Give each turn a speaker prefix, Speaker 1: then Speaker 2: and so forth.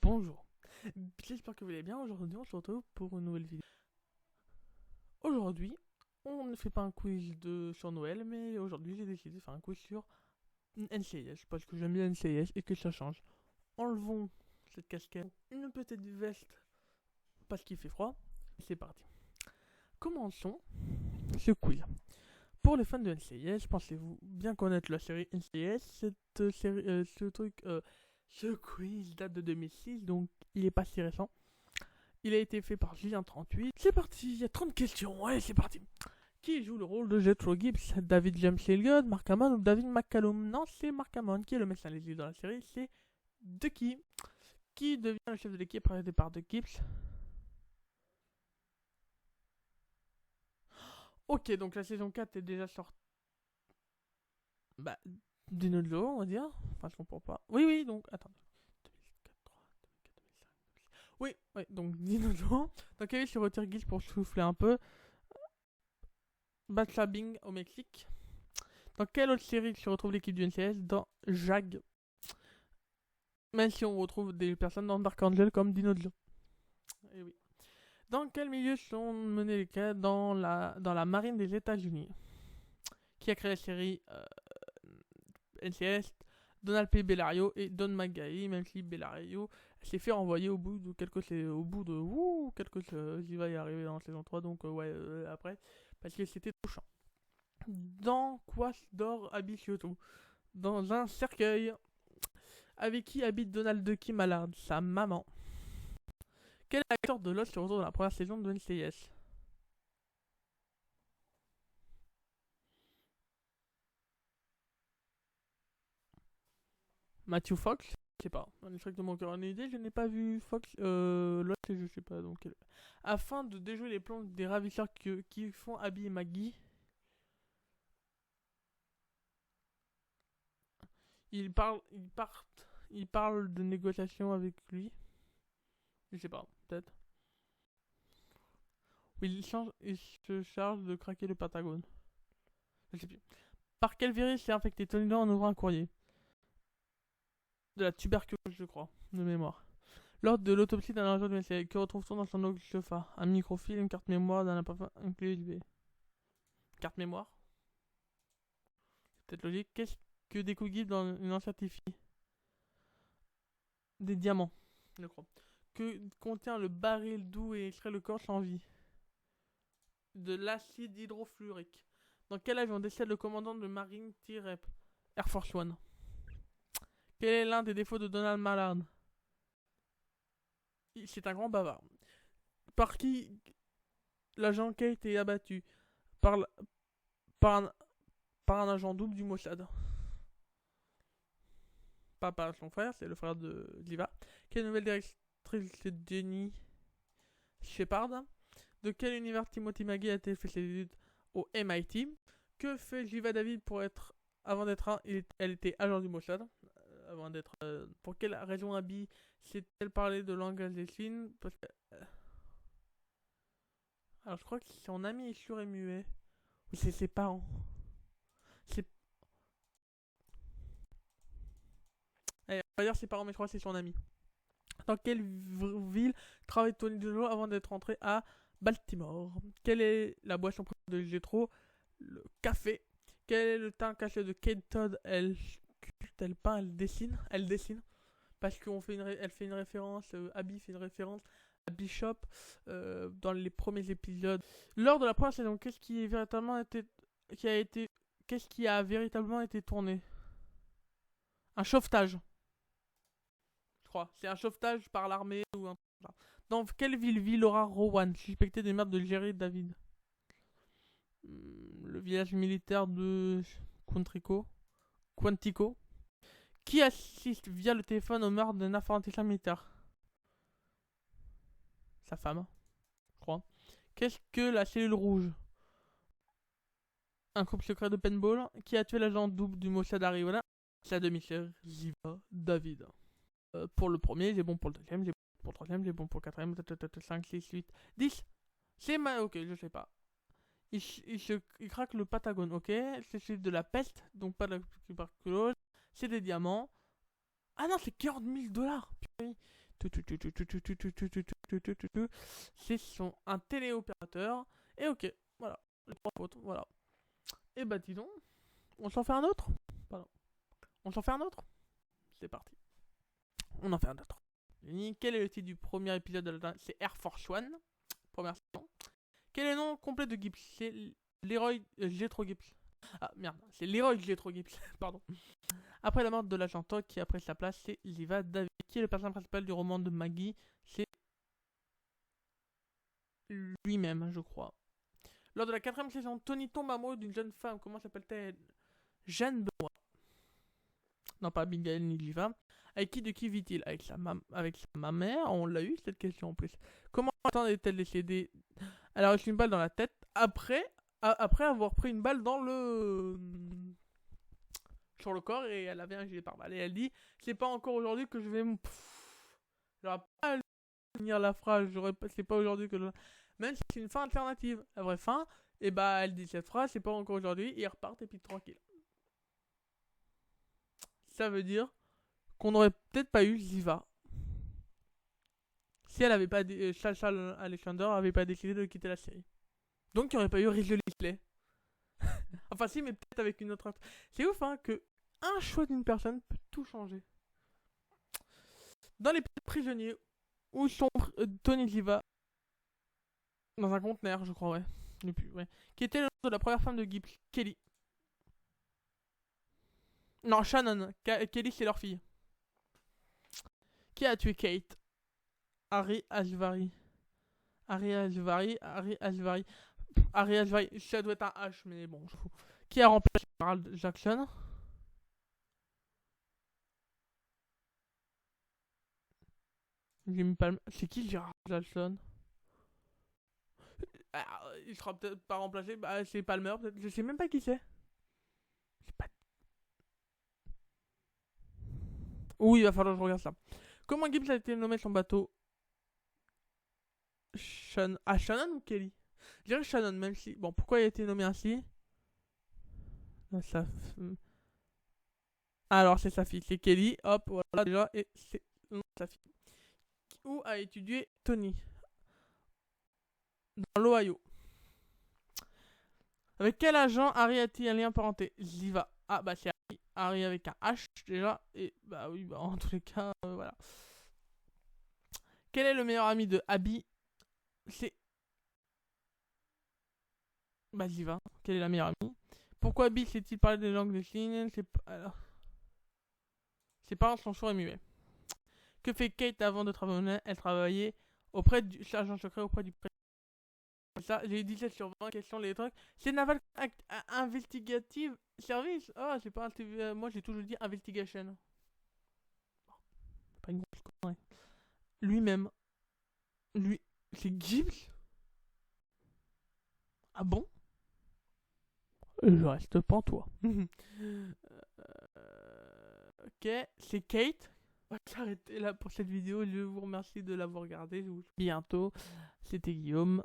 Speaker 1: Bonjour, j'espère que vous allez bien. Aujourd'hui on se retrouve pour une nouvelle vidéo. Aujourd'hui on ne fait pas un quiz sur Noël, mais aujourd'hui j'ai décidé de faire un quiz sur NCIS parce que j'aime bien NCIS et que ça change. Enlevons cette casquette, une petite veste parce qu'il fait froid. C'est parti. Commençons ce quiz. Pour les fans de NCIS, pensez-vous bien connaître la série NCIS? Ce quiz date de 2006, donc il est pas si récent. Il a été fait par Julien38. C'est parti, il y a 30 questions, ouais, c'est parti. Qui joue le rôle de Jethro Gibbs? David James Elliott, Mark Hamill ou David McCallum? Non, c'est Mark Hamill qui est le médecin légiste dans la série. C'est Ducky qui devient le chef de l'équipe arrêté par The Gibbs. Ok, donc la saison 4 est déjà sortie. Bah, Dino on va dire. Enfin, je comprends pas. Oui, donc, attends. 2004, 2004, 2005, 2006. Oui, donc Dino Joe. Donc, il se retire Gibbs pour souffler un peu. Backstabbing au Mexique. Dans quelle autre série se retrouve l'équipe du NCS? Dans Jag. Même si on retrouve des personnes dans Dark Angel comme Dino Joe. Et oui. Dans quel milieu sont menés les cas dans la marine des États-Unis? Qui a créé la série NCS? Donald P. Bellario et Don McGahey, même si Bellario s'est fait renvoyer au bout de quelques il va y arriver dans la saison 3, donc après, parce que c'était trop chiant. Dans quoi dort Abby Kyoto? Dans un cercueil. Avec qui habite Donald Ducky Mallard? Sa maman. Quel acteur de Lost se retrouve dans la première saison de NCIS? Matthew Fox? Je sais pas. On est strictement encore une idée. Je n'ai pas vu Fox. Lost, je sais pas. Donc, afin de déjouer les plans des ravisseurs qui font Abby et Maggie, ils parlent de négociations avec lui. Je sais pas, peut-être. Il se charge de craquer le Pentagone. Je sais plus. Par quel virus est infecté Tony en ouvrant un courrier? De la tuberculose, je crois, de mémoire. Lors de l'autopsie d'un agent de médecin, que retrouve-t-on dans son sofa? Un microfilm, une carte mémoire, une clé USB. Carte mémoire? Peut-être logique. Qu'est-ce que découvre Gibbs dans une encertifie? Des diamants, je crois. Que contient le baril d'où est extrait le corps sans vie? De l'acide hydrofluorique. Dans quel avion décède le commandant de Marine T-Rep? Air Force One. Quel est l'un des défauts de Donald Mallard? C'est un grand bavard. Par qui l'agent Kate est abattu? Par, par, un, par un agent double du Mossad. Pas par son frère, c'est le frère de Liva. Quelle nouvelle directrice c'est Jenny Shepard? De quel univers Timothy McGee a-t-il fait ses études au MIT? Que fait Jiva David pour être. Avant d'être elle était agent du Mossad. Avant d'être. Pour quelle raison Abby s'est-elle parlé de langage des signes? Parce que. Alors je crois que son ami est sourd et muet. Ou c'est ses parents. C'est. Allez, on va dire ses parents, mais je crois que c'est son ami. Dans quelle ville travaille Tony DeJoe avant d'être rentré à Baltimore? Quelle est la boisson préférée de Jethro? Le café. Quel est le teint caché de Kate Todd? Elle sculpte, elle peint, elle dessine. Elle dessine. Parce qu'elle fait une référence, Abby fait une référence à Bishop dans les premiers épisodes. Lors de la première saison, qu'est-ce qui a véritablement été tourné? Un sauvetage. Je crois. C'est un sauvetage par l'armée ou un truc comme ça. Dans quelle ville vit Laura Rowan, suspectée des meurtres de Jerry David? Le village militaire de Quantico. Qui assiste via le téléphone au meurtre d'un informaticien militaire? Sa femme, je crois. Qu'est-ce que la cellule rouge? Un groupe secret de paintball. Qui a tué l'agent double du Mossad Arizona? Sa demi-sœur, Ziva David. Pour le premier, j'ai bon pour le deuxième, j'ai bon pour le troisième, j'ai bon pour le quatrième, 5, 6, 8, 10. C'est ok, je sais pas. Il craque le Patagone, ok. C'est celui de la peste, donc pas de la tuberculose. C'est des diamants. Ah non, c'est 40 000 $. C'est un téléopérateur. Et ok, voilà, les 3 fautes, voilà. Et bah dis donc, on s'en fait un autre. Pardon. On s'en fait un autre. C'est parti. On en fait un autre. Quel est le titre du premier épisode de la... C'est Air Force One, première saison. Quel est le nom complet de Gibbs? C'est Leroy Jethro Gibbs. Ah merde, c'est Leroy Jethro Gibbs, pardon. Après la mort de l'agent Todd, qui a pris sa place, c'est Ziva David, qui est le personnage principal du roman de Maggie. C'est lui-même, je crois. Lors de la 4ème saison, Tony tombe amoureux d'une jeune femme. Comment s'appelle-t-elle? Jeanne Benoît. Non, pas Abigail ni Ziva. Avec qui vit-il? Avec sa mère. On l'a eu cette question en plus. Comment est-elle décédée? Elle a reçu une balle dans la tête après avoir pris une balle dans le... sur le corps, et elle avait un gilet pare-balles. Et elle dit, c'est pas encore aujourd'hui que je vais me... J'aurais pas à finir la phrase, c'est pas aujourd'hui que je... Même si c'est une fin alternative. La vraie fin, et bah elle dit cette phrase, c'est pas encore aujourd'hui, et ils repartent et puis tranquille. Ça veut dire qu'on n'aurait peut-être pas eu Ziva si elle avait pas Charles Alexander avait pas décidé de quitter la série. Donc il n'y aurait pas eu Ridley Clay. Enfin si, mais peut-être avec une autre. C'est ouf hein, que un choix d'une personne peut tout changer. Dans les prisonniers, où sont Tony Ziva dans un conteneur, je crois, ouais. Qui était le nom de la première femme de Gibbs, Kelly. Non, Shannon. Kelly, c'est leur fille. Qui a tué Kate? Harry Ashvari. Ça doit être un H, mais bon, je fous. Qui a remplacé Gerald Jackson? C'est qui Gerald Jackson? Il sera peut-être pas remplacé. Bah, c'est Palmer, peut-être. Je sais même pas qui c'est. Oui, il va falloir que je regarde ça. Comment Gibbs a été nommé son bateau? Shannon ou Kelly? Je dirais Shannon, même si... Bon, pourquoi il a été nommé ainsi? Alors, c'est sa fille. C'est Kelly. Hop, voilà déjà. Et c'est sa fille. Où a étudié Tony? Dans l'Ohio. Avec quel agent Harry a-t-il un lien parenté? Ziva. Ah, bah c'est Harry. Harry avec un H déjà. Et bah oui, bah en tous les cas, voilà. Quel est le meilleur ami de Abby? C'est... Bah Ziva. Quelle est la meilleure amie? Pourquoi Abby sait-il parler des langues des signes? Ses parents sont sourds et muets. Que fait Kate avant de travailler? Elle travaillait auprès du sergent secret auprès du président. Ça, j'ai 17 sur 20, quels sont les trucs? C'est Naval Investigative Service. Ah, c'est pas un moi j'ai toujours dit Investigation. Pas une grosse connerie. Lui-même. Lui. C'est Gibbs? Ah bon? Je reste pantois. Ok, c'est Kate. On va s'arrêter là pour cette vidéo. Je vous remercie de l'avoir regardé. Je vous dis bientôt. C'était Guillaume.